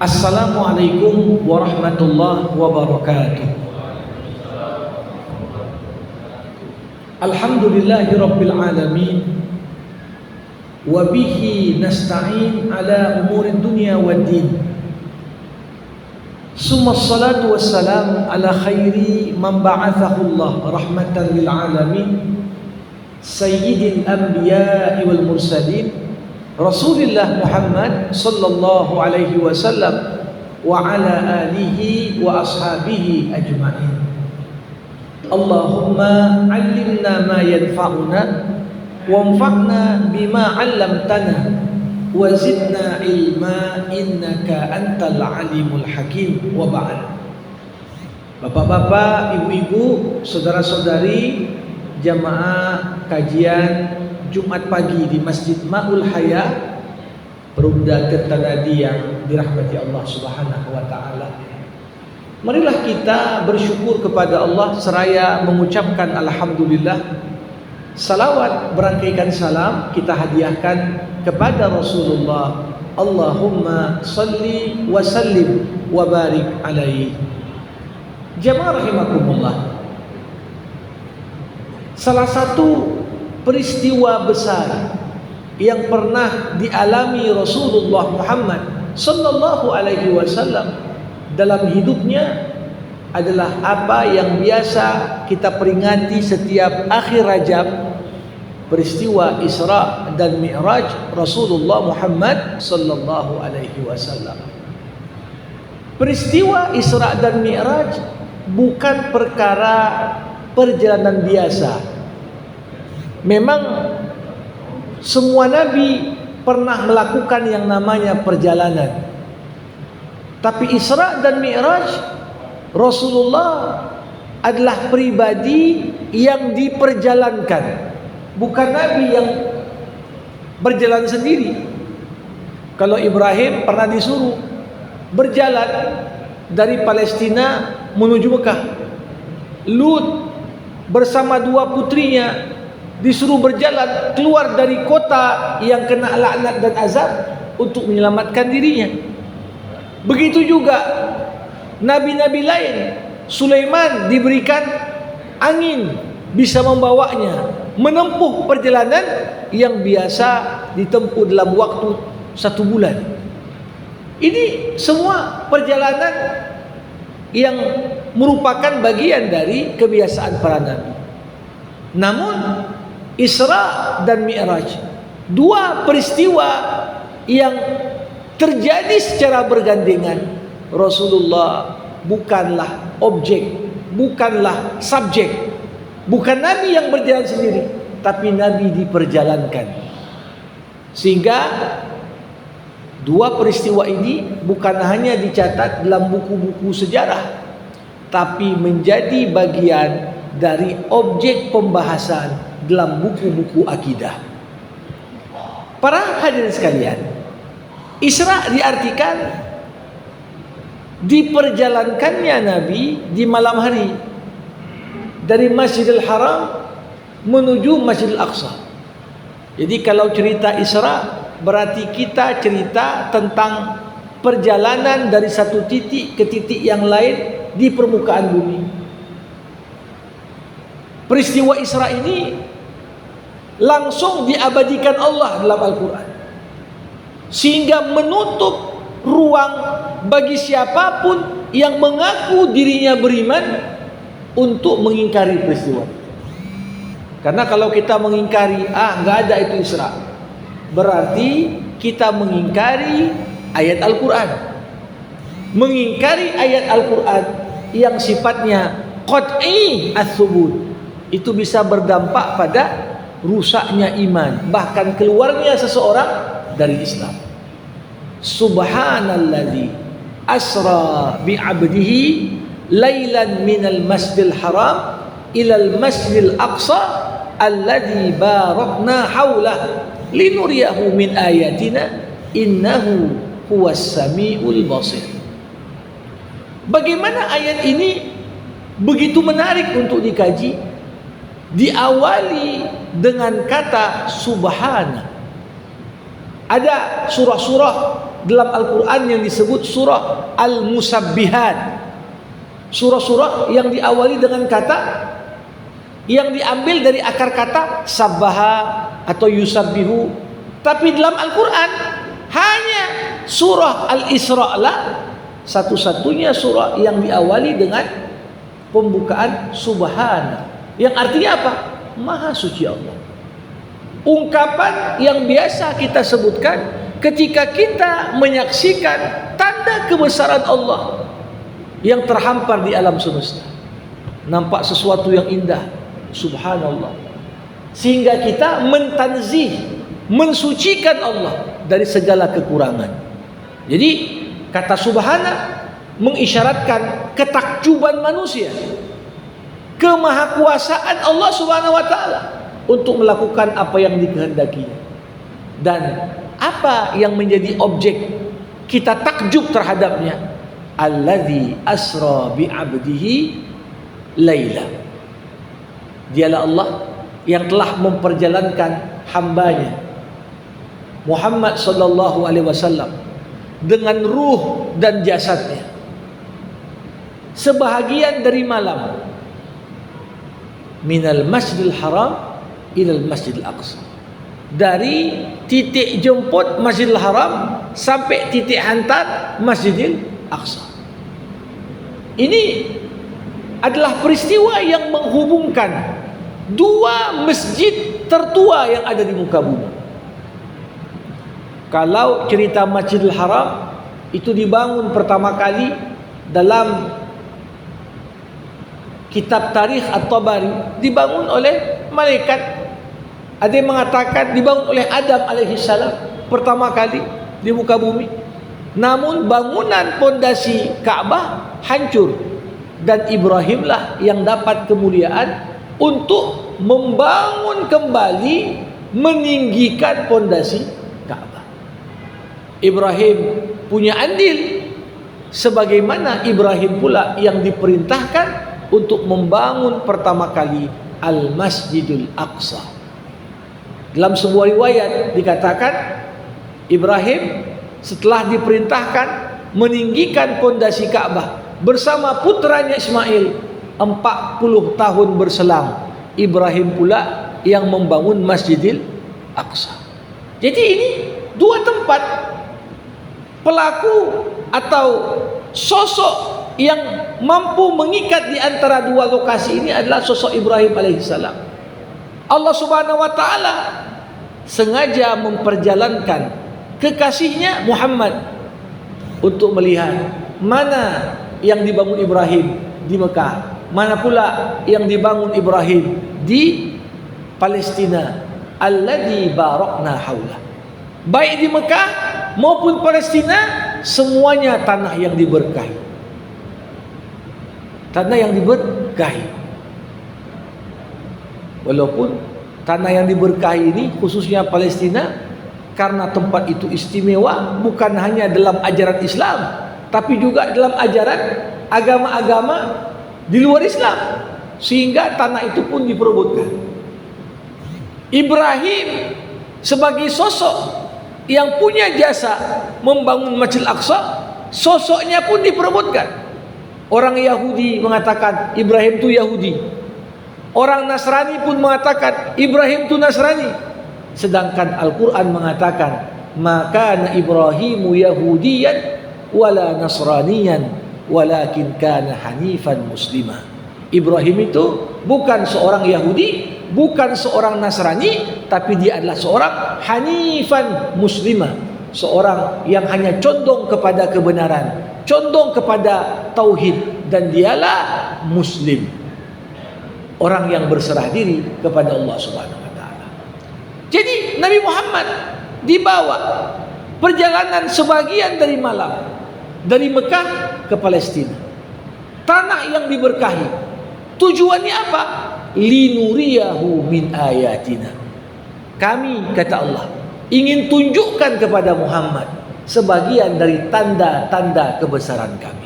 Assalamualaikum warahmatullahi wabarakatuh. Alhamdulillahi rabbil alamin. Wa bihi nasta'in ala umuri dunya wad din. Summa salatu wassalam ala khairi man ba'athahu Allah rahmatan lil alamin, sayyidil anbiya'i wal mursalin, Rasulullah Muhammad sallallahu alaihi wasallam wa ala alihi wa ashabihi ajma'in. Allahumma 'allimna ma yanfa'una wanfa'na bima 'allamtana wa zidna ilma innaka antal alimul hakim. Wa ba'd. Bapak-bapak, ibu-ibu, saudara-saudari jamaah kajian Jumat pagi di Masjid Ma'ul Haya, Perumda Tirtanadi yang dirahmati Allah Subhanahu wa taala. Marilah kita bersyukur kepada Allah seraya mengucapkan alhamdulillah. Salawat berangkaikan salam kita hadiahkan kepada Rasulullah. Allahumma salli wa sallim wa barik alaihi. Jamaah rahimakumullah. Salah satu peristiwa besar yang pernah dialami Rasulullah Muhammad sallallahu alaihi wasallam dalam hidupnya adalah apa yang biasa kita peringati setiap akhir Rajab, peristiwa Isra dan Mi'raj Rasulullah Muhammad sallallahu alaihi wasallam. Peristiwa Isra dan Mi'raj bukan perkara perjalanan biasa. Memang semua nabi pernah melakukan yang namanya perjalanan. Tapi Isra dan Mi'raj Rasulullah adalah pribadi yang diperjalankan, bukan nabi yang berjalan sendiri. Kalau Ibrahim pernah disuruh berjalan dari Palestina menuju Mekah. Lut bersama dua putrinya disuruh berjalan keluar dari kota yang kena laknat dan azab untuk menyelamatkan dirinya. Begitu juga nabi-nabi lain. Sulaiman diberikan angin bisa membawanya menempuh perjalanan yang biasa ditempuh dalam waktu 1 bulan. Ini semua perjalanan yang merupakan bagian dari kebiasaan para nabi. Namun Isra dan Mi'raj, dua peristiwa yang terjadi secara bergandengan. Rasulullah bukanlah objek, bukanlah subjek, bukan nabi yang berjalan sendiri, tapi nabi diperjalankan. Sehingga dua peristiwa ini bukan hanya dicatat dalam buku-buku sejarah, tapi menjadi bagian dari objek pembahasan dalam buku-buku akidah. Para hadirin sekalian, Isra diartikan diperjalankannya Nabi di malam hari dari Masjidil Haram menuju Masjidil Aqsa. Jadi kalau cerita Isra berarti kita cerita tentang perjalanan dari satu titik ke titik yang lain di permukaan bumi. Peristiwa Isra ini langsung diabadikan Allah dalam Al-Quran, sehingga menutup ruang bagi siapapun yang mengaku dirinya beriman untuk mengingkari peristiwa. Karena kalau kita mengingkari, nggak ada itu Isra, berarti kita mengingkari ayat Al-Quran. Mengingkari ayat Al-Quran yang sifatnya qat'i ats-tsubut, itu bisa berdampak pada rusaknya iman, bahkan keluarnya seseorang dari Islam. Subhanalladzi asra bi'abdihi lailan minal masjidil haram ilal masjidil aqsa alladzi barakna haulah linuriyahu min ayatina innahu huwas samiul basir. Bagaimana ayat ini begitu menarik untuk dikaji? Diawali dengan kata subhana. Ada surah-surah dalam Al-Quran yang disebut surah Al-Musabbihat. Surah-surah yang diawali dengan kata yang diambil dari akar kata sabbaha atau yusabbihu. Tapi dalam Al-Quran hanya surah Al-Isra lah satu-satunya surah yang diawali dengan pembukaan subhana, yang artinya apa? Maha suci Allah. Ungkapan yang biasa kita sebutkan ketika kita menyaksikan tanda kebesaran Allah yang terhampar di alam semesta. Nampak sesuatu yang indah, subhanallah, sehingga kita mentanzih, mensucikan Allah dari segala kekurangan. Jadi kata subhana mengisyaratkan ketakjuban manusia, kemahakuasaan Allah Subhanahu wa taala untuk melakukan apa yang dikehendakinya. Dan apa yang menjadi objek kita takjub terhadapnya? Alladzi asra bi 'abdihi laila. Dialah Allah yang telah memperjalankan hambanya Muhammad sallallahu alaihi wasallam dengan ruh dan jasadnya sebahagian dari malam minal masjidil haram ilal masjidil aqsa, dari titik jemput Masjidil Haram sampai titik hantar Masjidil Aqsa. Ini adalah peristiwa yang menghubungkan dua masjid tertua yang ada di muka bumi. Kalau cerita Masjidil Haram itu dibangun pertama kali dalam kitab tarikh At-Tabari, dibangun oleh malaikat. Ada yang mengatakan dibangun oleh Adam alaihissalam pertama kali di muka bumi. Namun bangunan pondasi Ka'bah hancur dan Ibrahimlah yang dapat kemuliaan untuk membangun kembali, meninggikan pondasi Ka'bah. Ibrahim punya andil, sebagaimana Ibrahim pula yang diperintahkan untuk membangun pertama kali Al-Masjidul Aqsa. Dalam sebuah riwayat dikatakan Ibrahim setelah diperintahkan meninggikan pondasi Ka'bah bersama putranya Ismail, 40 tahun berselang Ibrahim pula yang membangun Masjidil Aqsa. Jadi ini dua tempat, pelaku atau sosok yang mampu mengikat di antara dua lokasi ini adalah sosok Ibrahim alaihissalam. Allah Subhanahu wa taala sengaja memperjalankan kekasihnya Muhammad untuk melihat mana yang dibangun Ibrahim di Mekah, mana pula yang dibangun Ibrahim di Palestina, alladzi barakna haula. Baik di Mekah maupun Palestina, semuanya tanah yang diberkahi. Tanah yang diberkahi. Walaupun tanah yang diberkahi ini khususnya Palestina, karena tempat itu istimewa bukan hanya dalam ajaran Islam, tapi juga dalam ajaran agama-agama di luar Islam, sehingga tanah itu pun diperebutkan. Ibrahim sebagai sosok yang punya jasa membangun Masjidil Aqsa, sosoknya pun diperebutkan. Orang Yahudi mengatakan Ibrahim itu Yahudi, orang Nasrani pun mengatakan Ibrahim itu Nasrani. Sedangkan Al-Quran mengatakan maka Ibrahimu Yahudiyan wala Nasraniyan walakin kana hanifan muslimah. Ibrahim itu bukan seorang Yahudi, bukan seorang Nasrani, tapi dia adalah seorang hanifan muslimah, seorang yang hanya condong kepada kebenaran, condong kepada tauhid, dan dialah muslim, orang yang berserah diri kepada Allah Subhanahu wa taala. Jadi Nabi Muhammad dibawa perjalanan sebagian dari malam dari Mekah ke Palestina, tanah yang diberkahi. Tujuannya apa? Linuriyahu min ayatina. Kami, kata Allah, ingin tunjukkan kepada Muhammad sebagian dari tanda-tanda kebesaran kami.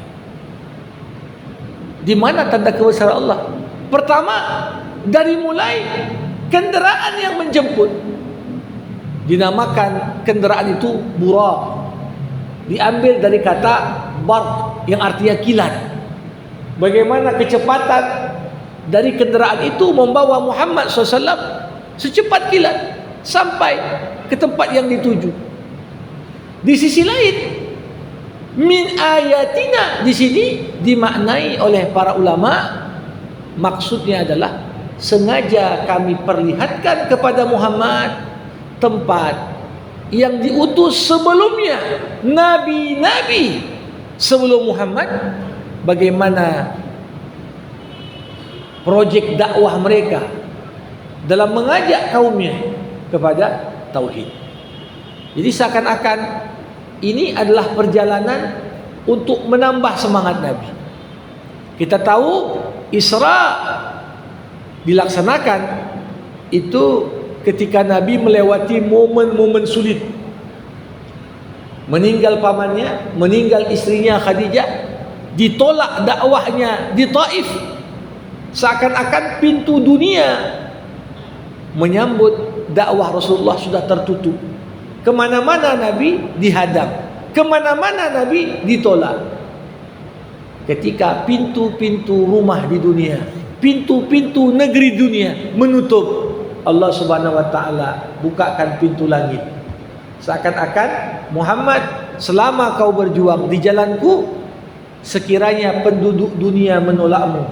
Di mana tanda kebesaran Allah? Pertama, dari mulai kendaraan yang menjemput, dinamakan kendaraan itu Buraq. diambil dari kata barq yang artinya kilat. Bagaimana kecepatan dari kenderaan itu membawa Muhammad SAW secepat kilat sampai ke tempat yang dituju. Di sisi lain, min ayatina di sini dimaknai oleh para ulama, maksudnya adalah sengaja kami perlihatkan kepada Muhammad tempat yang diutus sebelumnya nabi-nabi sebelum Muhammad, bagaimana projek dakwah mereka dalam mengajak kaumnya kepada tauhid. Jadi seakan-akan ini adalah perjalanan untuk menambah semangat Nabi. Kita tahu Isra dilaksanakan itu ketika Nabi melewati momen-momen sulit. Meninggal pamannya, meninggal istrinya Khadijah, ditolak dakwahnya di Taif. Seakan-akan pintu dunia menyambut dakwah Rasulullah sudah tertutup. Kemana-mana Nabi dihadang, kemana-mana Nabi ditolak. Ketika pintu-pintu rumah di dunia, pintu-pintu negeri dunia menutup, Allah Subhanahu wa taala bukakan pintu langit. Seakan-akan Muhammad, selama kau berjuang di jalanku, sekiranya penduduk dunia menolakmu,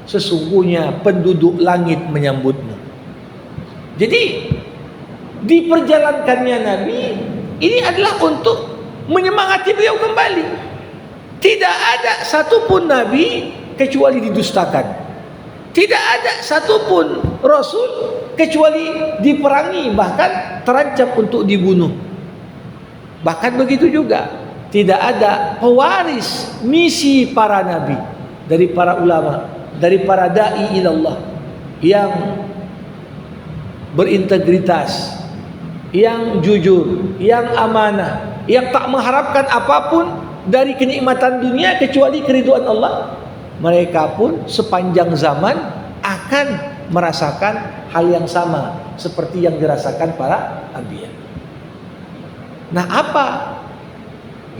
sesungguhnya penduduk langit menyambutmu. Jadi diperjalankannya Nabi ini adalah untuk menyemangati beliau kembali. Tidak ada satupun Nabi kecuali didustakan. Tidak ada satupun Rasul kecuali diperangi, bahkan terancam untuk dibunuh. Bahkan begitu juga tidak ada pewaris misi para Nabi dari para ulama, dari para da'i ilallah yang berintegritas, yang jujur, yang amanah, yang tak mengharapkan apapun dari kenikmatan dunia kecuali keridhaan Allah. Mereka pun sepanjang zaman akan merasakan hal yang sama seperti yang dirasakan para anbiya. Nah, apa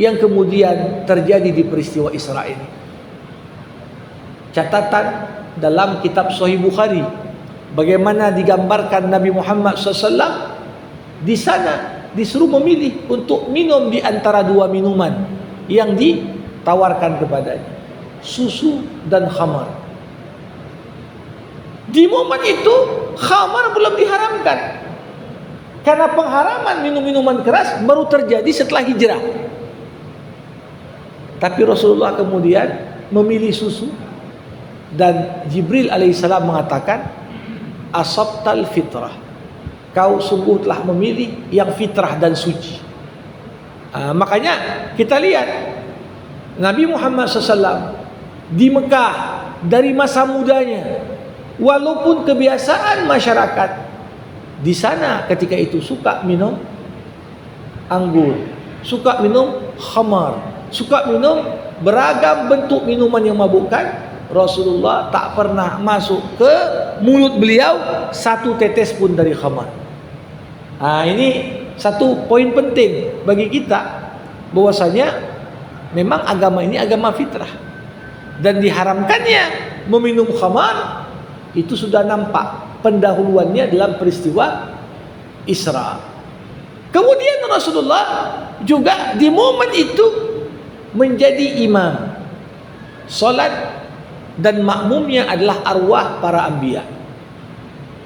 yang kemudian terjadi di peristiwa Isra ini? Catatan dalam kitab Sahih Bukhari, bagaimana digambarkan Nabi Muhammad SAW di sana disuruh memilih untuk minum di antara dua minuman yang ditawarkan kepadanya, susu dan khamar. Di momen itu khamar belum diharamkan, karena pengharaman minum-minuman keras baru terjadi setelah hijrah. Tapi Rasulullah kemudian memilih susu, dan Jibril alaihissalam mengatakan, asabtal fitrah, kau sungguh telah memilih yang fitrah dan suci. Makanya kita lihat Nabi Muhammad SAW di Mekah dari masa mudanya, walaupun kebiasaan masyarakat di sana ketika itu suka minum anggur, suka minum khamar, suka minum beragam bentuk minuman yang mabukkan, Rasulullah tak pernah masuk ke mulut beliau satu tetes pun dari khamar. Ini satu poin penting bagi kita, bahwasanya memang agama ini agama fitrah, dan diharamkannya meminum khamar itu sudah nampak pendahuluannya dalam peristiwa Isra. Kemudian Rasulullah juga di momen itu menjadi imam salat, dan makmumnya adalah arwah para anbiya.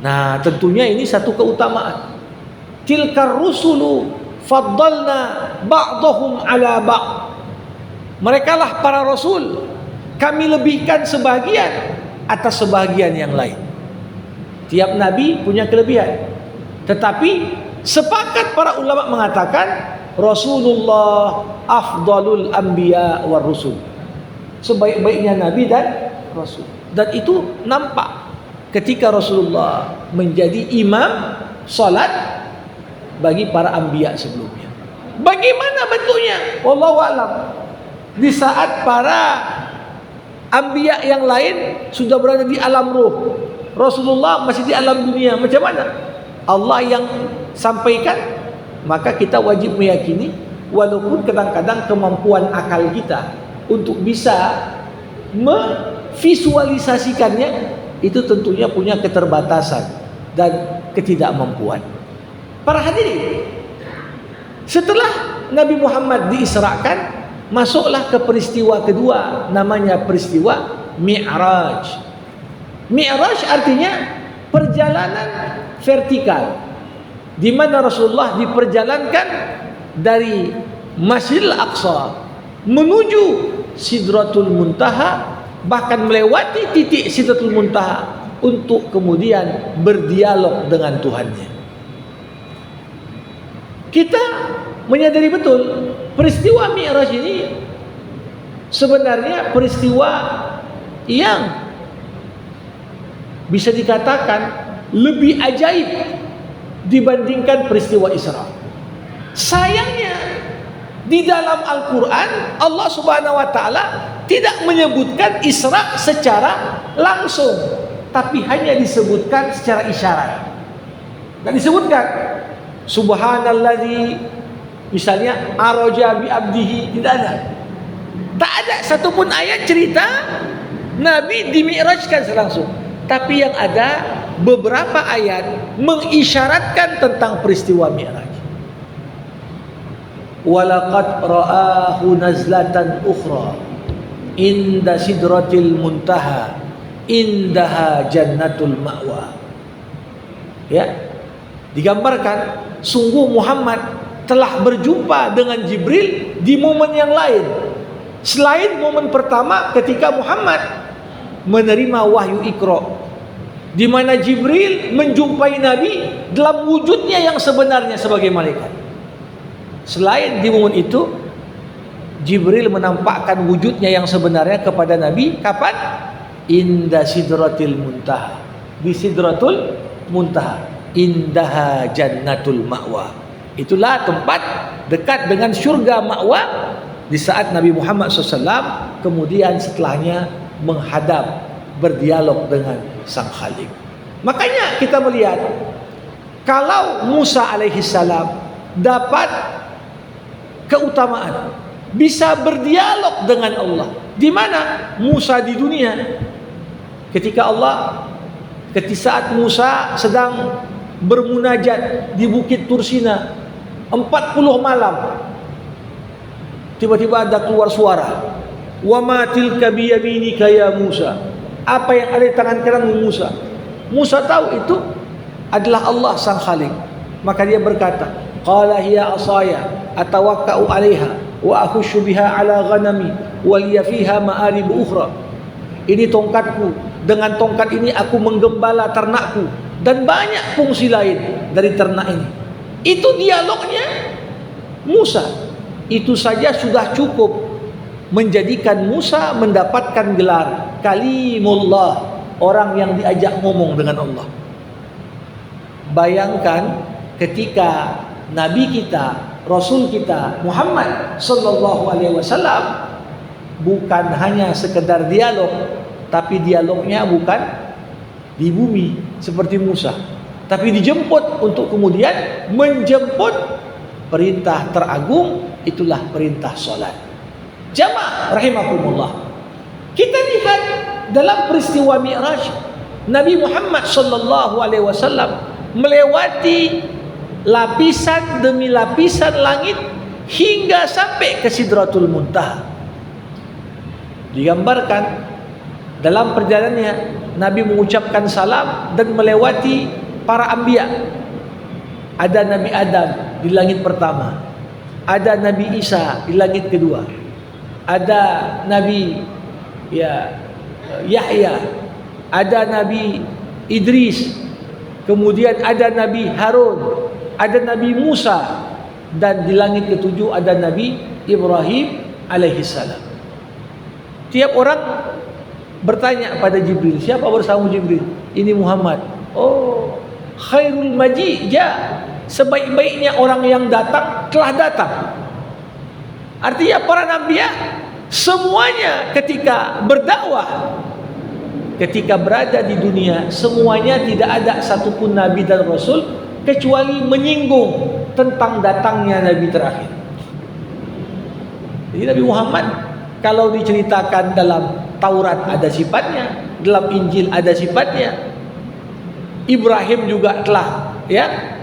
Nah, tentunya ini satu keutamaan. Tilkar rusulu faddalna ba'dahum ala ba'd. Merekalah para rasul, kami lebihkan sebahagian atas sebahagian yang lain. Tiap nabi punya kelebihan, tetapi sepakat para ulama mengatakan Rasulullah afdalul anbiya war rusul, sebaik-baiknya nabi dan rasul. Dan itu nampak ketika Rasulullah menjadi imam salat bagi para anbiya sebelumnya. Bagaimana bentuknya? Wallahu a'lam. Di saat para anbiya yang lain sudah berada di alam ruh, Rasulullah masih di alam dunia. Macam mana Allah yang sampaikan? Maka kita wajib meyakini walaupun kadang-kadang kemampuan akal kita untuk bisa memvisualisasikannya itu tentunya punya keterbatasan dan ketidakmampuan. Para hadirin, setelah Nabi Muhammad diisrakan, masuklah ke peristiwa kedua, namanya peristiwa Mi'raj. Mi'raj artinya perjalanan vertikal, di mana Rasulullah diperjalankan dari Masjidil Aqsa menuju Sidratul Muntaha, bahkan melewati titik Sidratul Muntaha untuk kemudian berdialog dengan Tuhannya. Kita menyadari betul peristiwa Mi'raj ini sebenarnya peristiwa yang bisa dikatakan lebih ajaib dibandingkan peristiwa Isra. Sayangnya di dalam Al-Quran Allah Subhanahu wa Ta'ala tidak menyebutkan Isra secara langsung, tapi hanya disebutkan secara isyarat. Dan disebutkan Subhanalladzi, misalnya araja bi abdihi, tidak ada. Tak ada satupun ayat cerita Nabi dimi'rajkan langsung. Tapi yang ada beberapa ayat mengisyaratkan tentang peristiwa Mi'raj. Walaqad ra'ahu nazlatan ukhra inda sidratil muntaha indaha jannatul ma'wa. Ya, digambarkan sungguh Muhammad telah berjumpa dengan Jibril di momen yang lain selain momen pertama ketika Muhammad menerima wahyu Iqra, di mana Jibril menjumpai Nabi dalam wujudnya yang sebenarnya sebagai malaikat. Selain di momen itu Jibril menampakkan wujudnya yang sebenarnya kepada Nabi kapan? Inda sidratil muntaha, di sidratul muntaha, indaha jannatul ma'wa. Itulah tempat dekat dengan syurga ma'wa di saat Nabi Muhammad SAW kemudian setelahnya menghadap berdialog dengan Sang Khalik. Makanya kita melihat kalau Musa alaihissalam dapat keutamaan bisa berdialog dengan Allah, di mana Musa di dunia ketika saat Musa sedang bermunajat di Bukit Tursina 40 malam, tiba-tiba ada keluar suara, wa ma tilka biyaminika ya Musa, apa yang ada di tangan kananmu Musa. Musa tahu itu adalah Allah Sang Khalik, maka dia berkata, qala hiya asaya atawakka'u 'alaiha wa akhushu biha 'ala ghanami wa liya fiha ma'arib ukhra. Ini tongkatku, dengan tongkat ini aku menggembala ternakku dan banyak fungsi lain dari ternak ini. Itu dialognya Musa. Itu saja sudah cukup menjadikan Musa mendapatkan gelar Kalimullah, orang yang diajak ngomong dengan Allah. Bayangkan ketika Nabi kita, Rasul kita Muhammad sallallahu alaihi wasallam bukan hanya sekedar dialog, tapi dialognya bukan di bumi seperti Musa, tapi dijemput untuk kemudian menjemput perintah teragung, itulah perintah salat. Jamaah rahimakumullah, kita lihat dalam peristiwa Mi'raj, Nabi Muhammad sallallahu alaihi wasallam melewati lapisan demi lapisan langit hingga sampai ke Sidratul Muntaha. Digambarkan dalam perjalanannya Nabi mengucapkan salam dan melewati para anbiya. Ada Nabi Adam di langit pertama, ada Nabi Isa di langit kedua, ada Nabi Yahya, ada Nabi Idris, kemudian ada Nabi Harun, ada Nabi Musa, dan di langit ketujuh ada Nabi Ibrahim alaihissalam. Tiap orang bertanya pada Jibril, siapa bersama Jibril? Ini Muhammad. Oh, khairul maji ja, sebaik-baiknya orang yang datang telah datang. Artinya para nabi semuanya ketika berdakwah, ketika berada di dunia, semuanya tidak ada satupun nabi dan rasul kecuali menyinggung tentang datangnya nabi terakhir. Jadi Nabi Muhammad kalau diceritakan dalam Taurat ada sifatnya, dalam Injil ada sifatnya. Ibrahim juga telah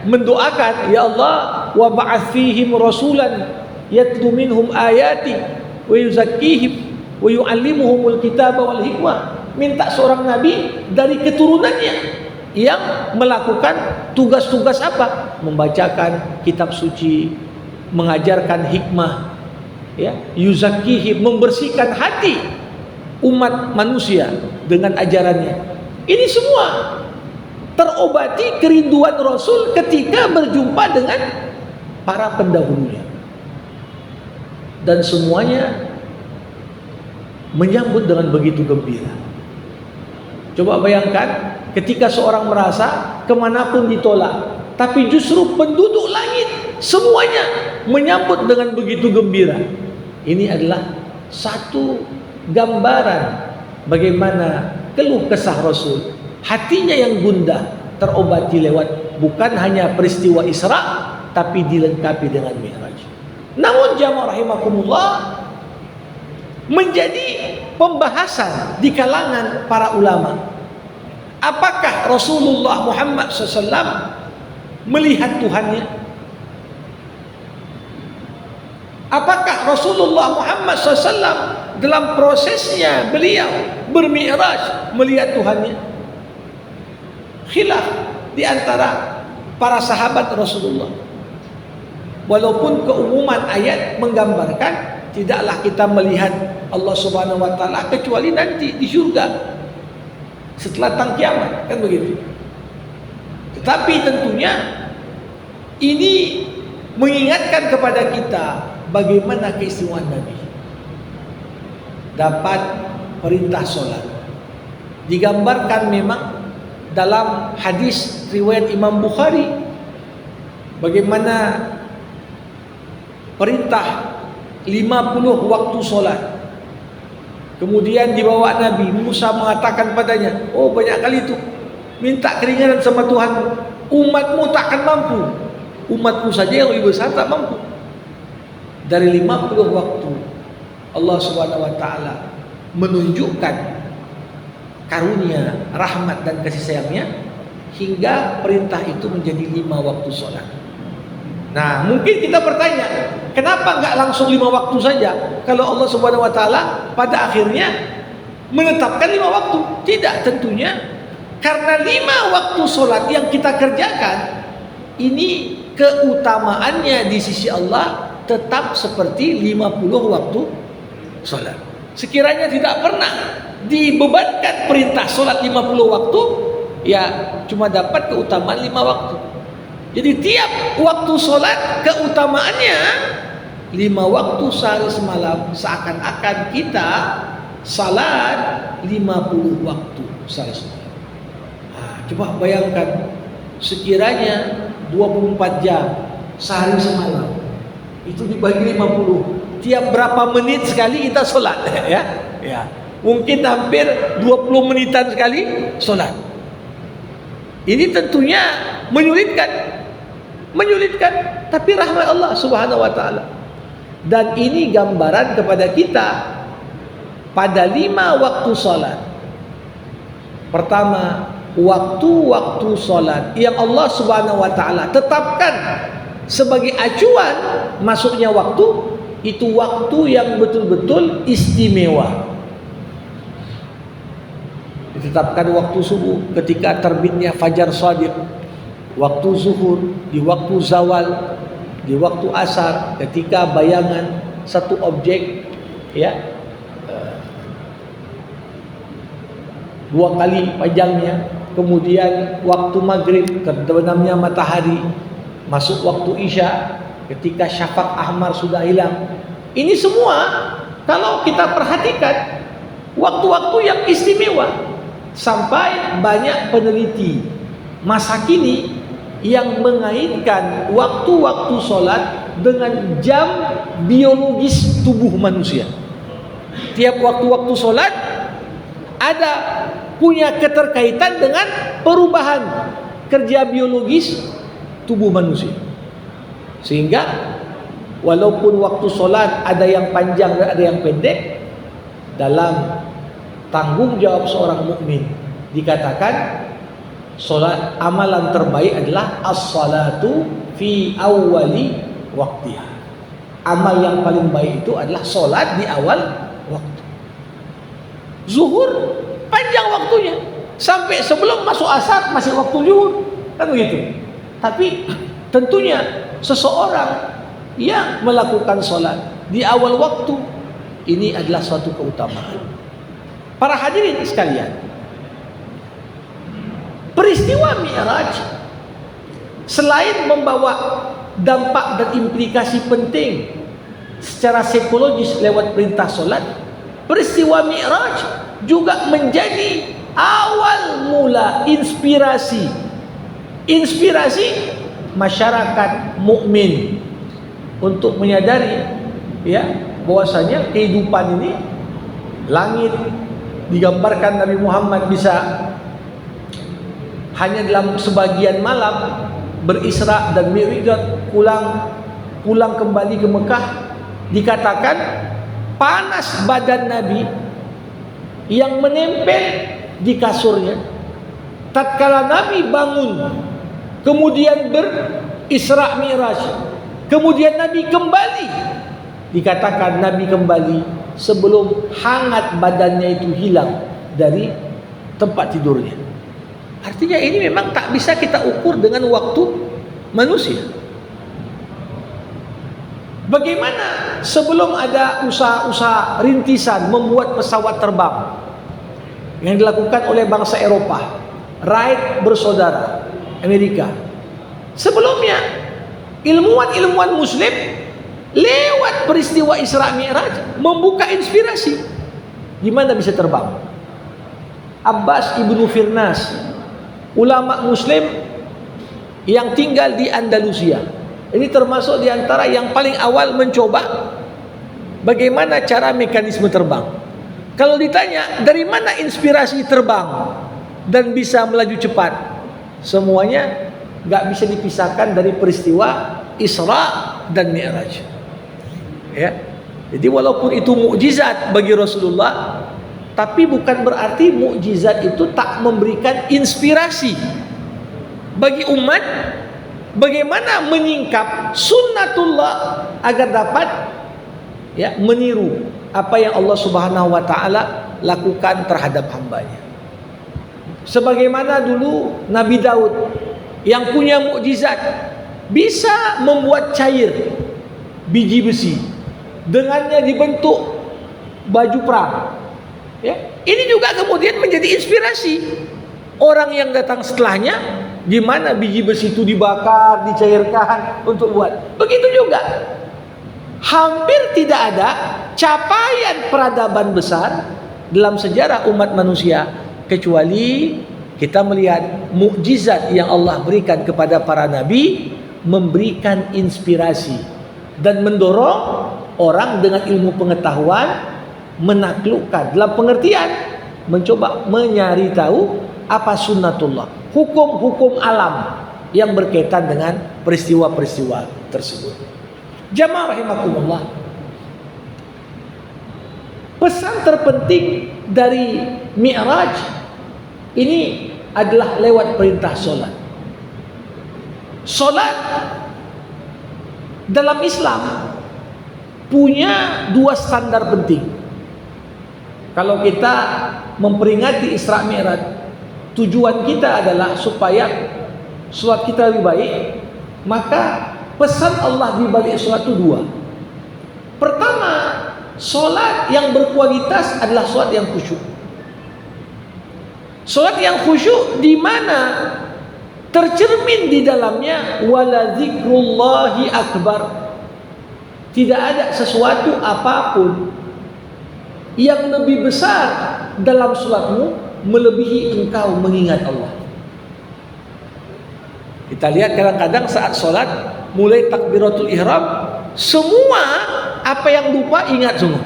mendoakan, ya Allah, wa ba'ath fihim rasulan yatlu minhum ayati wa yuzakkihim wa yu'allimuhumul kitaba wal hikmah. Minta seorang nabi dari keturunannya yang melakukan tugas-tugas apa? Membacakan kitab suci, mengajarkan hikmah, yuzakkihim, membersihkan hati umat manusia dengan ajarannya. Ini semua terobati kerinduan Rasul ketika berjumpa dengan para pendahulunya, dan semuanya menyambut dengan begitu gembira. Coba bayangkan ketika seorang merasa kemanapun ditolak, tapi justru penduduk langit semuanya menyambut dengan begitu gembira. Ini adalah satu gambaran bagaimana keluh kesah Rasul, hatinya yang gundah terobati lewat bukan hanya peristiwa Isra, tapi dilengkapi dengan Mi'raj. Namun jamaah rahimakumullah, menjadi pembahasan di kalangan para ulama, apakah Rasulullah Muhammad SAW melihat Tuhannya? Apakah Rasulullah Muhammad SAW dalam prosesnya beliau bermi'raj melihat Tuhannya? Khilaf di antara para sahabat Rasulullah. Walaupun keumuman ayat menggambarkan tidaklah kita melihat Allah Subhanahu wa taala kecuali nanti di surga setelah tang kiamat, kan begitu. Tetapi tentunya ini mengingatkan kepada kita bagaimana keistimewaan Nabi. Dapat perintah sholat, digambarkan memang dalam hadis riwayat Imam Bukhari bagaimana perintah 50 waktu sholat. Kemudian dibawa Nabi Musa mengatakan padanya, oh banyak kali itu minta keringanan sama Tuhan, umatmu takkan mampu. Umatmu saja yang lebih besar tak mampu. Dari 50 waktu Allah Subhanahu wa taala menunjukkan karunia, rahmat dan kasih sayangnya hingga perintah itu menjadi 5 waktu sholat. Nah, mungkin kita bertanya, kenapa enggak langsung 5 waktu saja kalau Allah Subhanahu wa taala pada akhirnya menetapkan 5 waktu? Tidak, tentunya karena 5 waktu sholat yang kita kerjakan ini keutamaannya di sisi Allah tetap seperti 50 waktu sholat. Sekiranya tidak pernah dibebankan perintah sholat 50 waktu, ya cuma dapat keutamaan 5 waktu. Jadi tiap waktu sholat keutamaannya 5 waktu sehari semalam, seakan-akan kita salat 50 waktu sehari semalam. Coba bayangkan, sekiranya 24 jam sehari semalam itu dibagi 50, tiap berapa menit sekali kita sholat, ya. Mungkin hampir 20 menitan sekali sholat. Ini tentunya menyulitkan, tapi rahmat Allah Subhanahu wa taala. Dan ini gambaran kepada kita pada 5 waktu sholat. Pertama, waktu-waktu sholat yang Allah Subhanahu wa taala tetapkan sebagai acuan masuknya waktu, itu waktu yang betul-betul istimewa. Ditetapkan waktu subuh ketika terbitnya fajar shadiq, waktu zuhur di waktu zawal, di waktu asar ketika bayangan satu objek, dua kali panjangnya, kemudian waktu maghrib terbenamnya matahari, masuk waktu isya ketika syafaq ahmar sudah hilang. Ini semua kalau kita perhatikan waktu-waktu yang istimewa. Sampai banyak peneliti masa kini yang mengaitkan waktu-waktu sholat dengan jam biologis tubuh manusia. Tiap waktu-waktu sholat ada punya keterkaitan dengan perubahan kerja biologis tubuh manusia. Sehingga walaupun waktu solat ada yang panjang dan ada yang pendek, dalam tanggung jawab seorang mukmin dikatakan solat amalan terbaik adalah as-salatu fi awwali waqtiha. Amal yang paling baik itu adalah solat di awal waktu. Zuhur panjang waktunya, sampai sebelum masuk asar masih waktu zuhur, kan begitu. Tapi tentunya seseorang yang melakukan solat di awal waktu ini adalah suatu keutamaan. Para hadirin sekalian, peristiwa Mi'raj selain membawa dampak dan implikasi penting secara psikologis lewat perintah solat, peristiwa Mi'raj juga menjadi awal mula inspirasi masyarakat mukmin untuk menyadari ya bahwasanya kehidupan ini, langit digambarkan Nabi Muhammad bisa hanya dalam sebagian malam berisra dan mi'raj, pulang kembali ke Mekah. Dikatakan panas badan Nabi yang menempel di kasurnya tatkala Nabi bangun, kemudian berisra mi'raj, kemudian Nabi kembali. Dikatakan Nabi kembali sebelum hangat badannya itu hilang dari tempat tidurnya. Artinya ini memang tak bisa kita ukur dengan waktu manusia. Bagaimana sebelum ada usaha-usaha rintisan membuat pesawat terbang yang dilakukan oleh bangsa Eropa, Wright bersaudara Amerika, sebelumnya ilmuwan muslim lewat peristiwa Isra Mi'raj membuka inspirasi gimana bisa terbang. Abbas ibnu Firnas, ulama muslim yang tinggal di Andalusia, ini termasuk di antara yang paling awal mencoba bagaimana cara mekanisme terbang. Kalau ditanya dari mana inspirasi terbang dan bisa melaju cepat, semuanya nggak bisa dipisahkan dari peristiwa Isra dan Mi'raj. Ya, jadi walaupun itu mukjizat bagi Rasulullah, tapi bukan berarti mukjizat itu tak memberikan inspirasi bagi umat bagaimana menyingkap sunnatullah agar dapat ya meniru apa yang Allah Subhanahu wa taala lakukan terhadap hambanya. Sebagaimana dulu Nabi Daud yang punya mukjizat bisa membuat cair biji besi, dengannya dibentuk baju perang. Ya, ini juga kemudian menjadi inspirasi orang yang datang setelahnya, gimana biji besi itu dibakar, dicairkan untuk buat. Begitu juga, hampir tidak ada capaian peradaban besar dalam sejarah umat manusia kecuali kita melihat mukjizat yang Allah berikan kepada para nabi, memberikan inspirasi dan mendorong orang dengan ilmu pengetahuan menaklukkan, dalam pengertian mencoba mencari tahu apa sunnatullah, hukum-hukum alam yang berkaitan dengan peristiwa-peristiwa tersebut. Jamaah rahimakumullah, pesan terpenting dari Mi'raj ini adalah lewat perintah solat. Solat dalam Islam punya dua standar penting. Kalau kita memperingati Isra Mi'raj, tujuan kita adalah supaya salat kita lebih baik, maka pesan Allah di balik salat itu dua. Pertama, salat yang berkualitas adalah salat yang khusyuk. Salat yang khusyuk di mana tercermin di dalamnya wala dzikrullahi akbar. Tidak ada sesuatu apapun yang lebih besar dalam salatmu melebihi engkau mengingat Allah. Kita lihat kadang-kadang saat salat mulai takbiratul ihram, semua apa yang lupa ingat semua.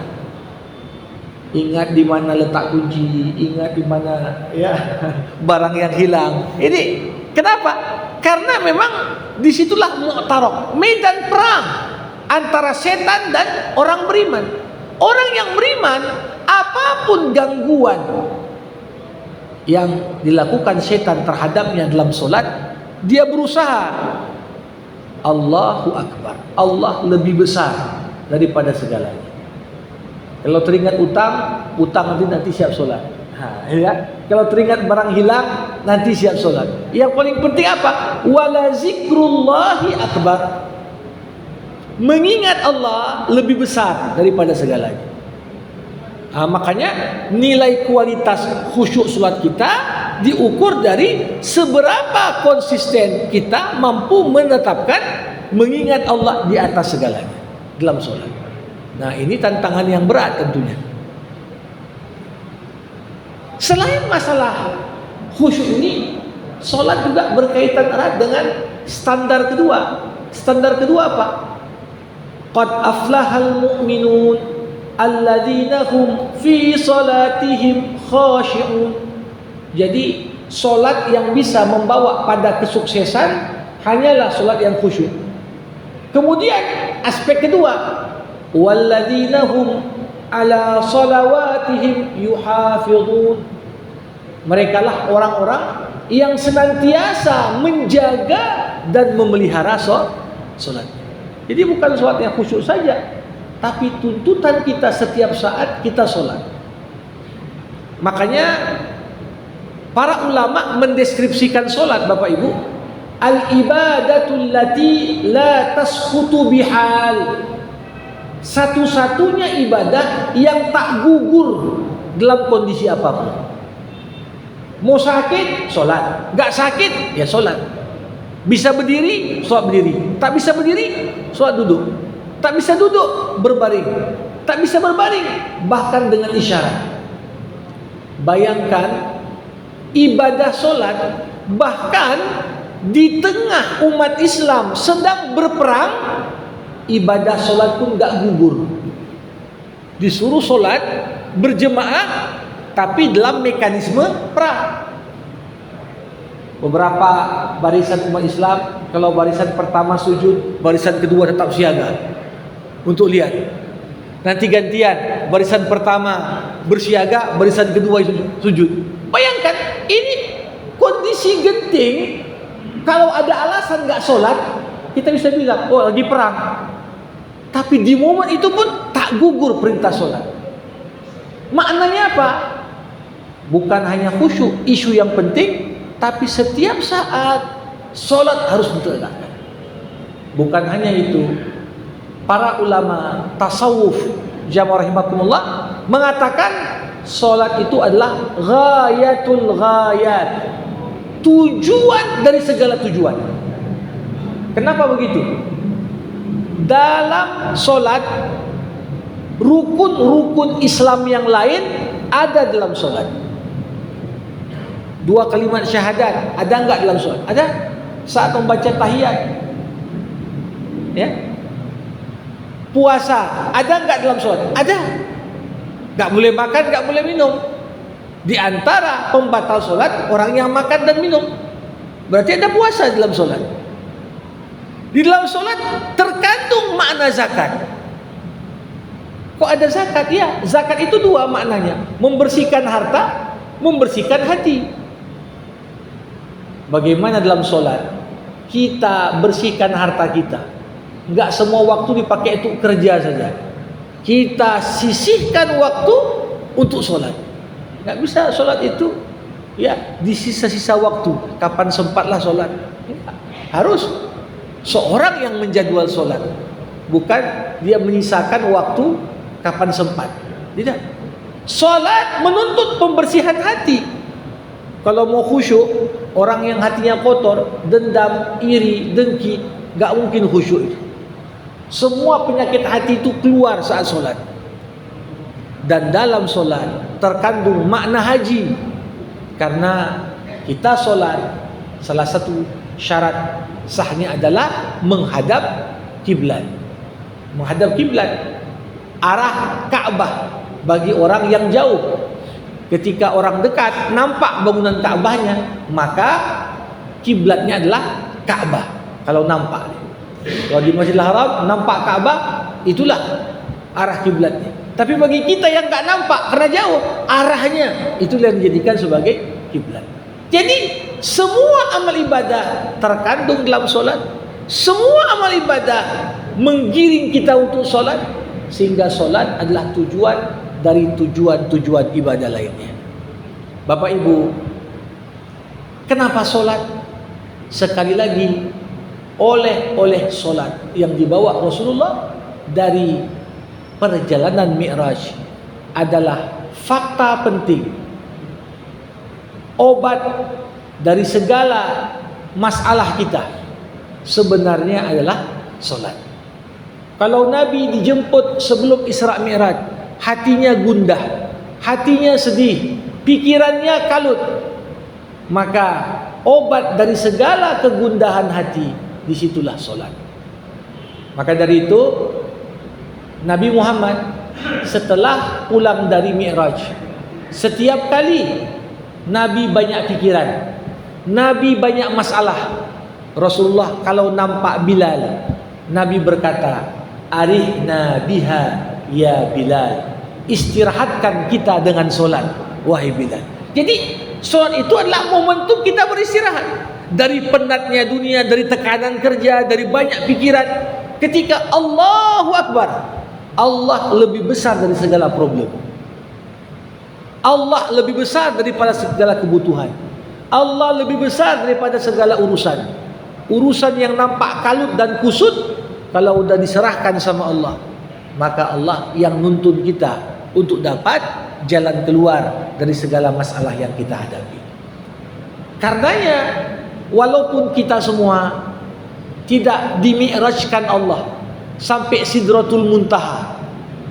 Ingat di mana letak kunci, ingat di mana ya barang yang hilang. Ini kenapa? Karena memang disitulah mu'tarak, medan perang antara setan dan orang beriman. Orang yang beriman, apapun gangguan yang dilakukan setan terhadapnya dalam solat, dia berusaha. Allahu Akbar, Allah lebih besar daripada segalanya. Kalau teringat utang nanti siap solat. Ya. Kalau teringat barang hilang, nanti siap solat. Yang paling penting apa? Wala zikrullahi akbar. Mengingat Allah lebih besar daripada segalanya. Makanya nilai kualitas khusyuk solat kita diukur dari seberapa konsisten kita mampu menetapkan mengingat Allah di atas segalanya dalam solat. Nah, ini tantangan yang berat tentunya. Selain masalah khusyuk ini, solat juga berkaitan erat dengan standar kedua. Standar kedua apa? Qad aflahal mu'minun alladzina hum fi salatihim khashi'un. Jadi solat yang bisa membawa pada kesuksesan hanyalah solat yang khusyuk. Kemudian aspek kedua, walladzina hum ala salawatihim yuhafizun. Mereka lah orang-orang yang senantiasa menjaga dan memelihara solat. Jadi bukan solat yang khusyuk saja, tapi tuntutan kita setiap saat kita solat. Makanya para ulama mendeskripsikan solat, Bapak Ibu, al-ibadatul lati la tasqutu bihal. Satu-satunya ibadah yang tak gugur dalam kondisi apapun. Mau sakit, solat. Gak sakit, ya solat. Bisa berdiri, solat berdiri. Tak bisa berdiri, solat duduk. Tak bisa duduk, berbaring. Tak bisa berbaring, bahkan dengan isyarat. Bayangkan ibadah solat, bahkan di tengah umat Islam sedang berperang, ibadah solat pun gak gugur. Disuruh solat berjemaah, tapi dalam mekanisme perang. Beberapa barisan umat Islam, kalau barisan pertama sujud, barisan kedua tetap siaga untuk lihat. Nanti gantian, barisan pertama bersiaga, barisan kedua sujud. Bayangkan, ini kondisi genting. Kalau ada alasan gak sholat, kita bisa bilang, oh lagi perang. Tapi di momen itu pun tak gugur perintah sholat. Maknanya apa? Bukan hanya khusyuk, isu yang penting, tapi setiap saat sholat harus ditegakkan. Bukan hanya itu, para ulama tasawuf jamaah rahimakumullah mengatakan sholat itu adalah ghayatul ghayat, tujuan dari segala tujuan. Kenapa begitu? Dalam sholat, rukun-rukun Islam yang lain ada dalam sholat. 2 kalimat syahadat ada enggak dalam sholat? Ada. Saat membaca tahiyat, ya. Puasa ada enggak dalam sholat? Ada. Enggak boleh makan, enggak boleh minum. Di antara pembatal sholat orang yang makan dan minum. Berarti ada puasa dalam sholat. Di dalam sholat terkandung makna zakat. Kok ada zakat? Ya, zakat itu 2 maknanya, membersihkan harta, membersihkan hati. Bagaimana dalam sholat kita bersihkan harta kita? Enggak semua waktu dipakai untuk kerja saja. Kita sisihkan waktu untuk sholat. Enggak bisa sholat itu ya di sisa-sisa waktu. Kapan sempatlah sholat? Harus seorang yang menjadwal sholat, bukan dia menyisakan waktu kapan sempat. Tidak. Sholat menuntut pembersihan hati. Kalau mau khusyuk, orang yang hatinya kotor, dendam, iri, dengki, gak mungkin khusyuk itu. Semua penyakit hati itu keluar saat sholat. Dan dalam sholat terkandung makna haji. Karena kita sholat, salah satu syarat sahnya adalah menghadap kiblat. Menghadap kiblat, arah Ka'bah bagi orang yang jauh. Ketika orang dekat nampak bangunan Ka'bahnya, maka kiblatnya adalah Ka'bah. Kalau nampak, kalau di Masjidil Haram nampak Ka'bah, itulah arah kiblatnya. Tapi bagi kita yang nggak nampak karena jauh, arahnya itulah yang dijadikan sebagai kiblat. Jadi semua amal ibadah terkandung dalam solat. Semua amal ibadah menggiring kita untuk solat, sehingga solat adalah tujuan dari tujuan-tujuan ibadah lainnya. Bapak Ibu, kenapa solat? Sekali lagi, oleh solat yang dibawa Rasulullah dari perjalanan Mi'raj adalah fakta penting, obat dari segala masalah kita sebenarnya adalah solat. Kalau Nabi dijemput sebelum Isra Mi'raj, hatinya gundah, hatinya sedih, pikirannya kalut, maka obat dari segala kegundahan hati disitulah solat. Maka dari itu Nabi Muhammad setelah pulang dari Mi'raj, setiap kali Nabi banyak pikiran, Nabi banyak masalah. Rasulullah kalau nampak Bilal, Nabi berkata, "Arihna biha ya Bilal." Istirahatkan kita dengan solat, wahai Bilal. Jadi solat itu adalah momentum kita beristirahat dari penatnya dunia, dari tekanan kerja, dari banyak pikiran. Ketika Allahu Akbar, Allah lebih besar dari segala problem. Allah lebih besar daripada segala kebutuhan. Allah lebih besar daripada segala urusan. Urusan yang nampak kalut dan kusut, kalau sudah diserahkan sama Allah, maka Allah yang nuntun kita untuk dapat jalan keluar dari segala masalah yang kita hadapi. Karenanya, walaupun kita semua tidak dimi'rajkan Allah sampai Sidratul Muntaha,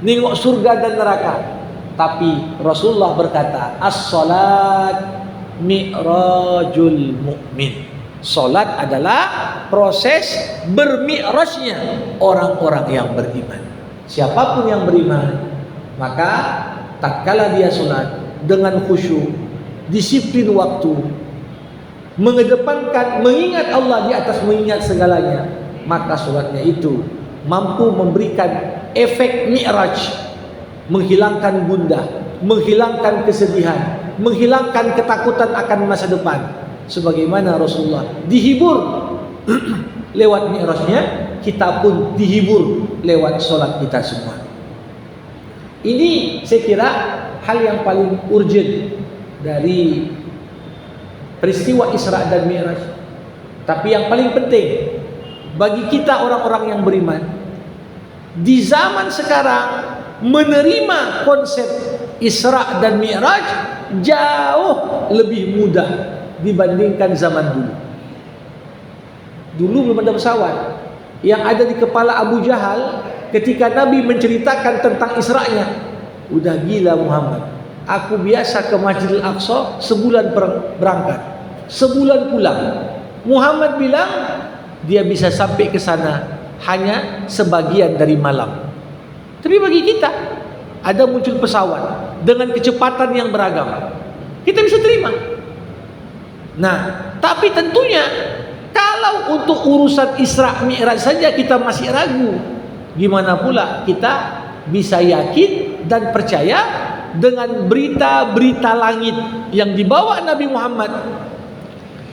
nengok surga dan neraka, tapi Rasulullah berkata, as-salat mi'rajul mu'min. Salat adalah proses bermi'rajnya orang-orang yang beriman. Siapapun yang beriman, maka tatkala dia salat dengan khusyuk, disiplin waktu, mengedepankan mengingat Allah di atas mengingat segalanya, maka salatnya itu mampu memberikan efek mi'raj, menghilangkan gundah, menghilangkan kesedihan, menghilangkan ketakutan akan masa depan. Sebagaimana Rasulullah dihibur lewat mi'rajnya, kita pun dihibur lewat solat kita semua. Ini saya kira hal yang paling urgent dari peristiwa Isra dan Mi'raj. Tapi yang paling penting bagi kita orang-orang yang beriman di zaman sekarang, menerima konsep Isra dan Mi'raj jauh lebih mudah dibandingkan zaman dulu. Dulu belum ada pesawat. Yang ada di kepala Abu Jahal ketika Nabi menceritakan tentang Isra'nya, udah gila Muhammad, aku biasa ke Masjidil Aqsa sebulan berangkat, sebulan pulang. Muhammad bilang dia bisa sampai ke sana hanya sebagian dari malam. Tapi bagi kita ada muncul pesawat dengan kecepatan yang beragam, kita bisa terima. Nah, tapi tentunya kalau untuk urusan Isra Mi'raj saja kita masih ragu, gimana pula kita bisa yakin dan percaya dengan berita-berita langit yang dibawa Nabi Muhammad,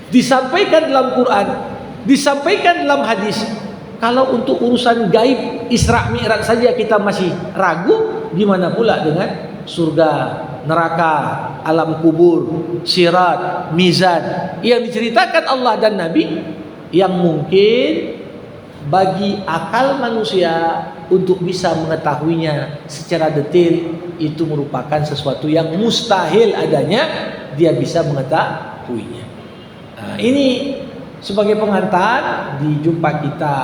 disampaikan dalam Quran, disampaikan dalam hadis. Kalau untuk urusan gaib Isra Mi'raj saja kita masih ragu, gimana pula dengan surga, neraka, alam kubur, sirat, mizan yang diceritakan Allah dan Nabi, yang mungkin bagi akal manusia untuk bisa mengetahuinya secara detail itu merupakan sesuatu yang mustahil adanya dia bisa mengetahuinya. Nah, ini sebagai pengantar di jumpa kita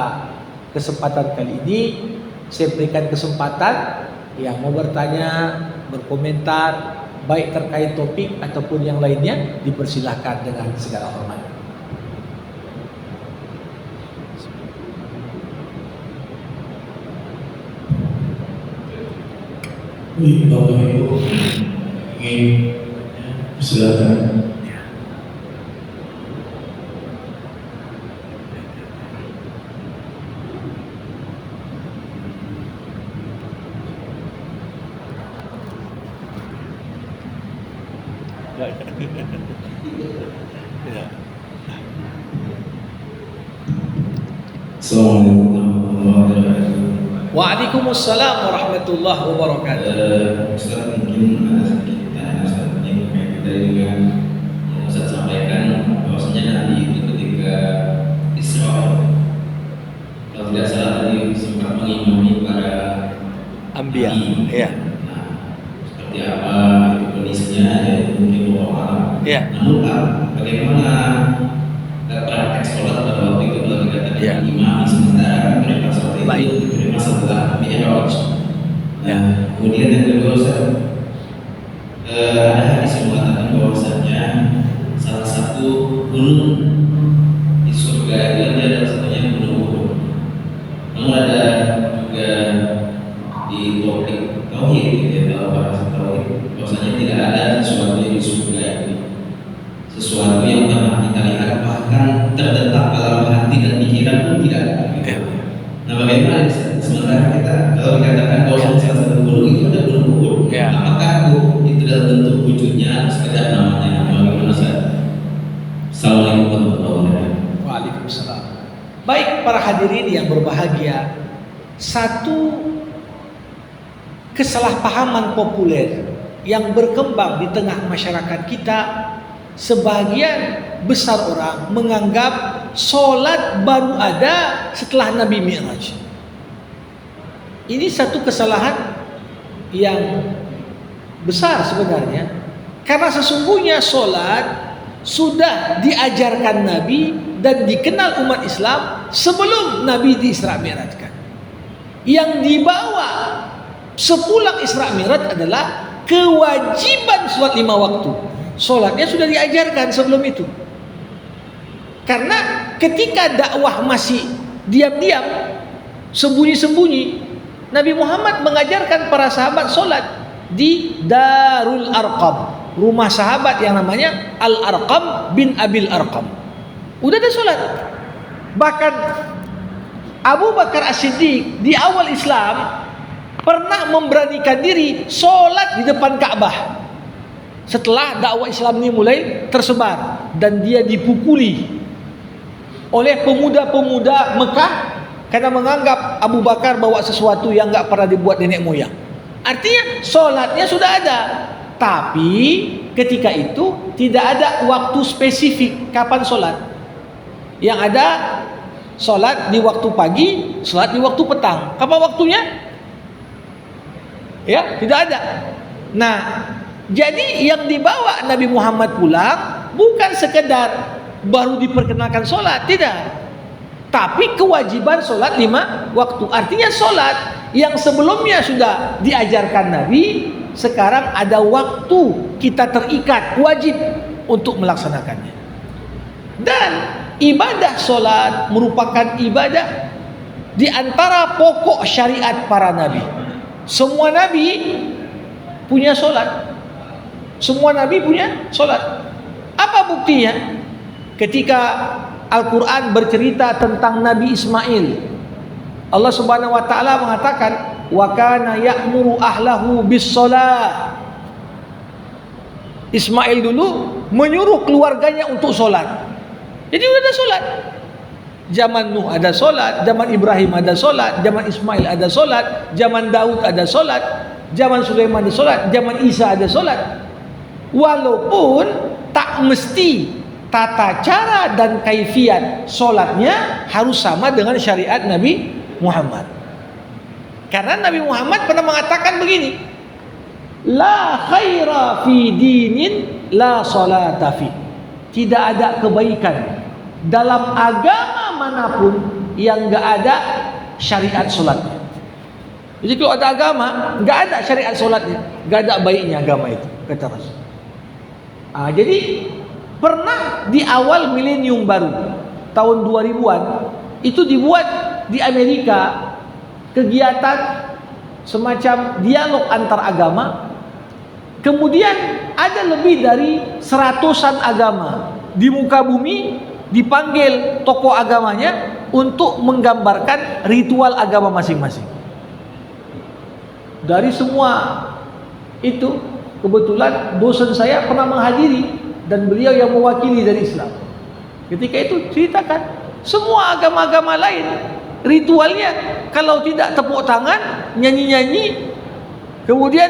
kesempatan kali ini, saya berikan kesempatan yang mau bertanya, berkomentar, baik terkait topik ataupun yang lainnya, dipersilahkan dengan segala hormat. Bapak Ibu ingin silakan. Ya. Assalamualaikum warahmatullahi wabarakatuh. Waalaikumsalam warahmatullahi wabarakatuh. Ustaz, mungkin ada sedikit pertanyaan Ustaz, yang berkaitan dengan yang Ustaz sampaikan bahwasanya Nabi itu ketika Isra, kalau tidak salah tadi sempat mengimami para Ambia. nabi. Ya. Nah, seperti apa itu kondisinya ya mungkin Allah alam. Ya. Namun bagaimana praktek sholat pada waktu itu kalau dikatakan Ya. imam sementara mereka sholat Baik. itu diterima setelah Mi'raj. Ya. Kemudian yang kedua Ustaz, ada hadis yang mengatakan bahwasanya salah satu gunung di surga itu ada satunya gunung Uhud. Namun ada juga di topik tauhid ya, kalau bahasa tauhid bahwasanya tidak ada sesuatu yang di surga itu sesuatu yang pernah kita lihat bahkan terdetak dalam hati dan pikiran pun tidak ada. Ya. Nah, bagaimana sementara kita kalau dikatakan bahwa salah satu gunung itu ada gunung Uhud, Ya. apakah itu dalam bentuk wujudnya sekedar namanya? Bagaimana Ustaz? Assalamualaikum warahmatullahi wabarakatuh. Waalaikumsalam. Baik para hadirin yang berbahagia, satu kesalahpahaman populer yang berkembang di tengah masyarakat kita, sebagian besar orang menganggap sholat baru ada setelah Nabi Mi'raj. Ini satu kesalahan yang besar sebenarnya, karena sesungguhnya sholat sudah diajarkan Nabi dan dikenal umat Islam sebelum Nabi di Isra Mi'rajkan. Yang dibawa sepulang Isra Mi'raj adalah kewajiban sholat 5 waktu. Sholatnya sudah diajarkan sebelum itu. Karena ketika dakwah masih diam-diam, sembunyi-sembunyi, Nabi Muhammad mengajarkan para sahabat sholat di Darul Arqam, rumah sahabat yang namanya Al-Arqam bin Abil Arqam. Udah ada sholat. Bahkan Abu Bakar As-Siddiq di awal Islam pernah memberanikan diri sholat di depan Ka'bah. Setelah dakwah Islam ini mulai tersebar dan dia dipukuli oleh pemuda-pemuda Mekah karena menganggap Abu Bakar bawa sesuatu yang enggak pernah dibuat nenek moyang. Artinya sholatnya sudah ada, tapi ketika itu tidak ada waktu spesifik kapan sholat. Yang ada sholat di waktu pagi, sholat di waktu petang. Kapan waktunya? Ya, tidak ada. Nah, jadi yang dibawa Nabi Muhammad pulang bukan sekedar baru diperkenalkan sholat, tidak. Tapi kewajiban sholat 5 waktu. Artinya sholat yang sebelumnya sudah diajarkan Nabi, sekarang ada waktu kita terikat, wajib untuk melaksanakannya. Dan ibadah sholat merupakan ibadah di antara pokok syariat para nabi. Semua nabi punya sholat. Semua nabi punya sholat. Apa buktinya? Ketika Al-Quran bercerita tentang Nabi Ismail, Allah Subhanahu wa taala mengatakan, wa kana ya'muru ahlahu bis-shalah. Ismail dulu menyuruh keluarganya untuk sholat. Jadi sudah ada sholat. Zaman Nuh ada sholat, zaman Ibrahim ada sholat, zaman Ismail ada sholat, zaman Daud ada sholat, zaman Sulaiman ada sholat, zaman Isa ada sholat. Walaupun tak mesti tata cara dan kaifiat sholatnya harus sama dengan syariat Nabi Muhammad. Karena Nabi Muhammad pernah mengatakan begini, la khaira fi dinin la salata fi. Tidak ada kebaikan dalam agama manapun yang enggak ada syariat sholatnya. Jadi kalau ada agama enggak ada syariat sholatnya, enggak ada baiknya agama itu, kata Rasul. Jadi pernah di awal milenium baru tahun 2000-an itu dibuat di Amerika kegiatan semacam dialog antar agama. Kemudian ada lebih dari 100-an agama di muka bumi dipanggil tokoh agamanya untuk menggambarkan ritual agama masing-masing. Dari semua itu kebetulan dosen saya pernah menghadiri dan beliau yang mewakili dari Islam. Ketika itu ceritakan semua agama-agama lain ritualnya kalau tidak tepuk tangan, nyanyi-nyanyi, kemudian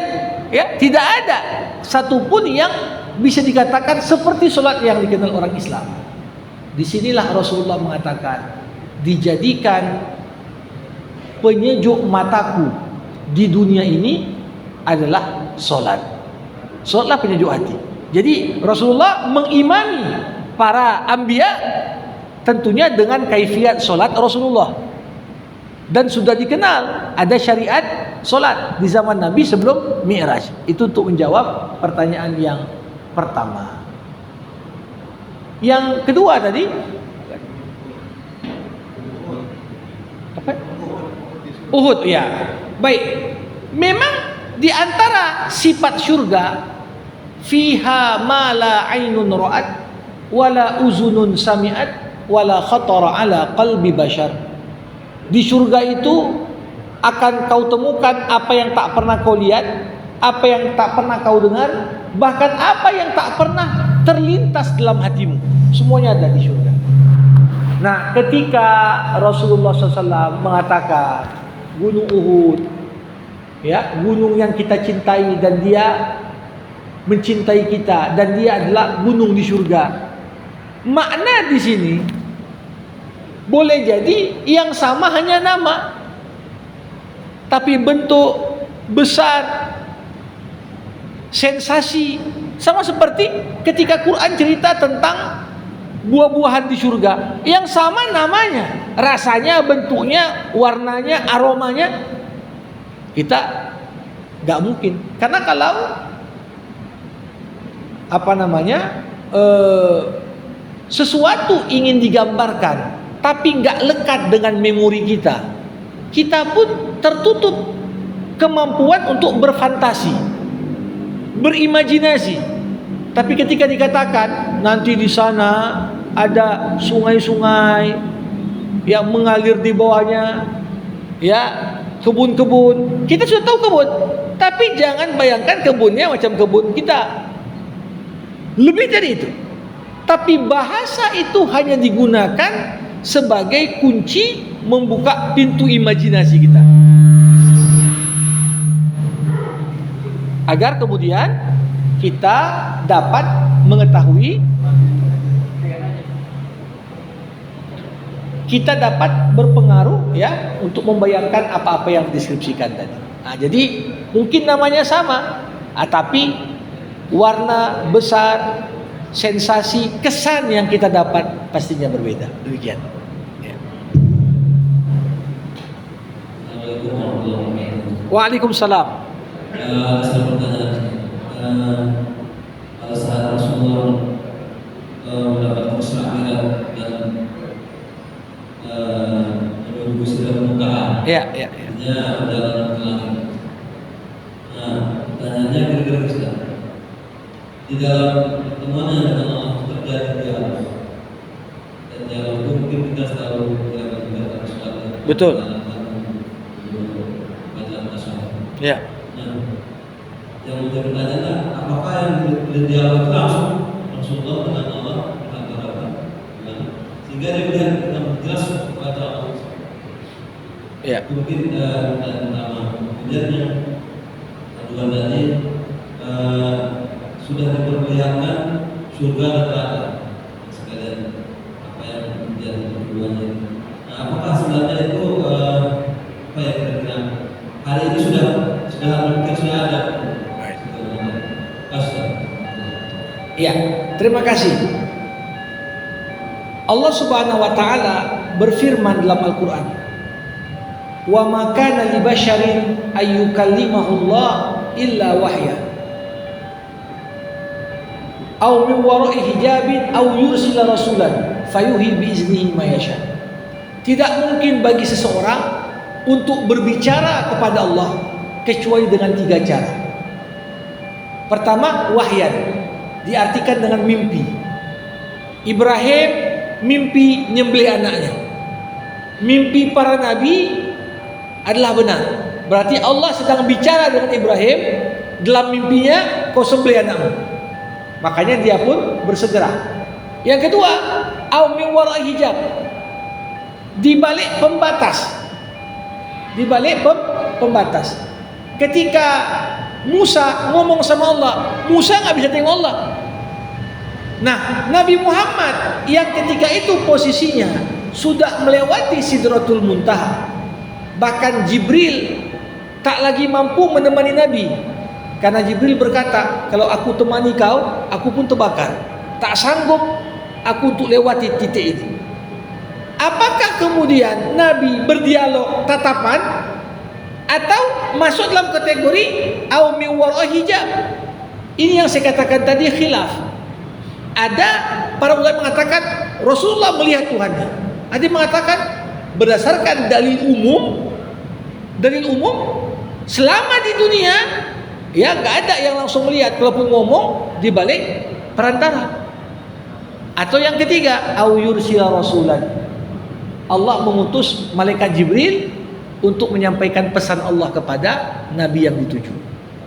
ya tidak ada satupun yang bisa dikatakan seperti solat yang dikenal orang Islam. Disinilah Rasulullah mengatakan, dijadikan penyejuk mataku di dunia ini adalah solat. Solatlah penyejuk hati. Jadi Rasulullah mengimami para anbiya tentunya dengan kaifiat solat Rasulullah. Dan sudah dikenal ada syariat solat di zaman Nabi sebelum Mi'raj. Itu untuk menjawab pertanyaan yang pertama. Yang kedua tadi apa? Uhud, ya. Baik. Memang di antara sifat syurga fiha ma la ainun ra'at wala uzunun sami'at wala khatara ala qalbi bashar. Di surga itu akan kau temukan apa yang tak pernah kau lihat, apa yang tak pernah kau dengar, bahkan apa yang tak pernah terlintas dalam hatimu. Semuanya ada di surga. Nah, ketika Rasulullah SAW mengatakan Gunung Uhud, ya, gunung yang kita cintai dan dia mencintai kita dan dia adalah gunung di surga. Makna di sini boleh jadi yang sama hanya nama, tapi bentuk, besar, sensasi sama seperti ketika Quran cerita tentang buah-buahan di surga. Yang sama namanya, rasanya, bentuknya, warnanya, aromanya kita gak mungkin. Karena kalau sesuatu ingin digambarkan tapi gak lekat dengan memori kita, kita pun tertutup kemampuan untuk berfantasi, berimajinasi. Tapi ketika dikatakan nanti di sana ada sungai-sungai yang mengalir di bawahnya, ya, kebun-kebun, kita sudah tahu kebun, tapi jangan bayangkan kebunnya macam kebun kita. Lebih dari itu. Tapi bahasa itu hanya digunakan sebagai kunci membuka pintu imajinasi kita, agar kemudian kita dapat mengetahui, kita dapat berpengaruh, ya, untuk membayangkan apa-apa yang deskripsikan tadi. Nah, jadi mungkin namanya sama, tapi warna, besar, sensasi, kesan yang kita dapat pastinya berbeda. Demikian. Ya. Assalamualaikum warahmatullahi wabarakatuh. Waalaikumsalam. Saya bertanya, pada saat Rasulullah mendapatkan Isra' dan menuju Sidratul Muntaha, Ya. artinya perjalanan ke langit. Nah, pertanyaannya kira-kira Ustaz, di dalam pertemuan yang dengan Allah terjadi dialog, dan dialog itu mungkin kita selalu mendengar sesuatu. Betul. Bacaan nasional. Ya. Nah, yang menjadi pertanyaan, apakah yang dialog langsung Rasulullah dengan Allah antara sehingga dia bisa kita jelas kepada Allah. Ya. Mungkin pertama, kemudian yang kedua tadi sudah diperlihatkan surga dan neraka sekalian apa yang menjadi keduanya. Nah, apakah sebenarnya itu apa ya kira-kira hari ini sudah ada? Ya, terima kasih. Allah Subhanahu wa taala berfirman dalam Al-Qur'an, "Wa ma kana li basyarin ayyukallimahu Allah illa wahya." Au min wara'i hijabin au yursila rasulan fayuhi biiznihi ma yasha. Tidak mungkin bagi seseorang untuk berbicara kepada Allah kecuali dengan 3 cara. Pertama, wahyan, diartikan dengan mimpi. Ibrahim mimpi nyembelih anaknya. Mimpi para nabi adalah benar. Berarti Allah sedang bicara dengan Ibrahim dalam mimpinya kau sembelih anakmu. Makanya dia pun bersegera. Yang kedua, au min wara'i hijab, di balik pembatas. Di balik pembatas. Ketika Musa ngomong sama Allah, Musa nggak bisa tengok Allah. Nah, Nabi Muhammad yang ketika itu posisinya sudah melewati Sidratul Muntaha. Bahkan Jibril tak lagi mampu menemani Nabi. Karena Jibril berkata, kalau aku temani kau, aku pun terbakar. Tak sanggup aku untuk lewati titik ini. Apakah kemudian Nabi berdialog tatapan atau masuk dalam kategori au min wara'i hijab? Ini yang saya katakan tadi khilaf. Ada para ulama mengatakan Rasulullah melihat Tuhannya. Ada yang mengatakan berdasarkan dalil umum selama di dunia ya nggak ada yang langsung melihat, kalaupun ngomong di balik perantara. Atau yang ketiga, au yursila rasulan, Allah mengutus malaikat Jibril untuk menyampaikan pesan Allah kepada Nabi yang dituju.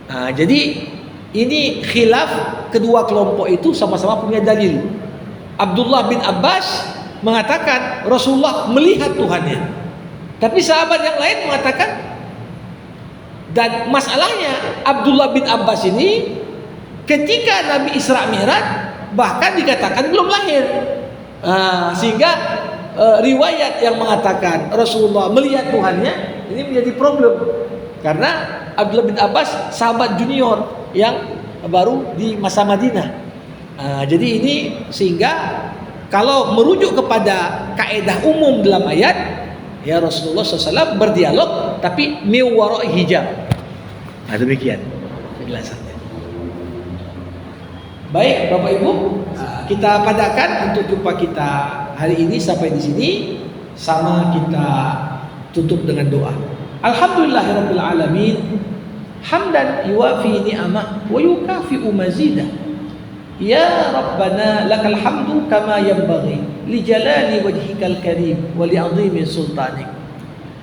Nah, jadi ini khilaf, kedua kelompok itu sama-sama punya dalil. Abdullah bin Abbas mengatakan Rasulullah melihat Tuhannya. Tapi sahabat yang lain mengatakan, dan masalahnya Abdullah bin Abbas ini ketika Nabi Isra Mi'raj bahkan dikatakan belum lahir. Sehingga riwayat yang mengatakan Rasulullah melihat Tuhannya ini menjadi problem. Karena Abdullah bin Abbas sahabat junior yang baru di masa Madinah. Jadi ini sehingga kalau merujuk kepada kaidah umum dalam ayat, ya Rasulullah SAW berdialog tapi min wara'i hijab. Demikian penjelasannya. Baik Bapak Ibu, kita padakan untuk jumpa kita hari ini sampai di sini, sama kita tutup dengan doa. Alhamdulillahirabbil alamin, hamdan yuwafi ni'amah wa yukafi'u mazidah. Ya Rabbana lakal hamdu kama yanbaghi li jalali wajhikal karim wa li 'azimi sultanik.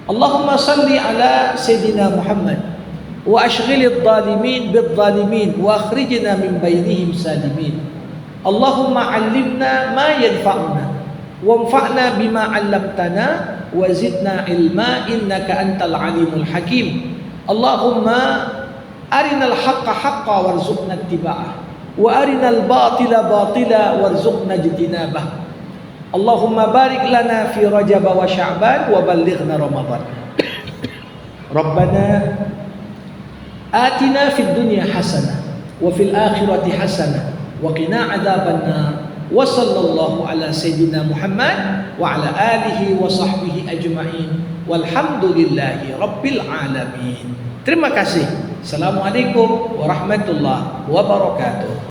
Allahumma salli ala sayyidina Muhammad wa ashghilidh dhalimin bidh-dhalimin wa akhrijna min bainihim salimin. Allahumma 'allimna ma yanfa'una wanfa'na bima 'allamtana wa zidna ilma innaka antal alimul hakim. Allahumma arinal haqqa haqqan warzuqna ittiba'ah wa arinal batila batila warzuqna ijtinabah. Allahumma barik lana fi Rajab wa Sya'ban wa ballighna Ramadan. Rabbana atina fid dunya hasanah wa fil akhirati hasanah wa qina adzabannar. Wa sallallahu ala sayyidina Muhammad wa ala alihi wa sahbihi ajma'in walhamdulillahi rabbil alamin. Terima kasih. Assalamualaikum warahmatullahi wabarakatuh.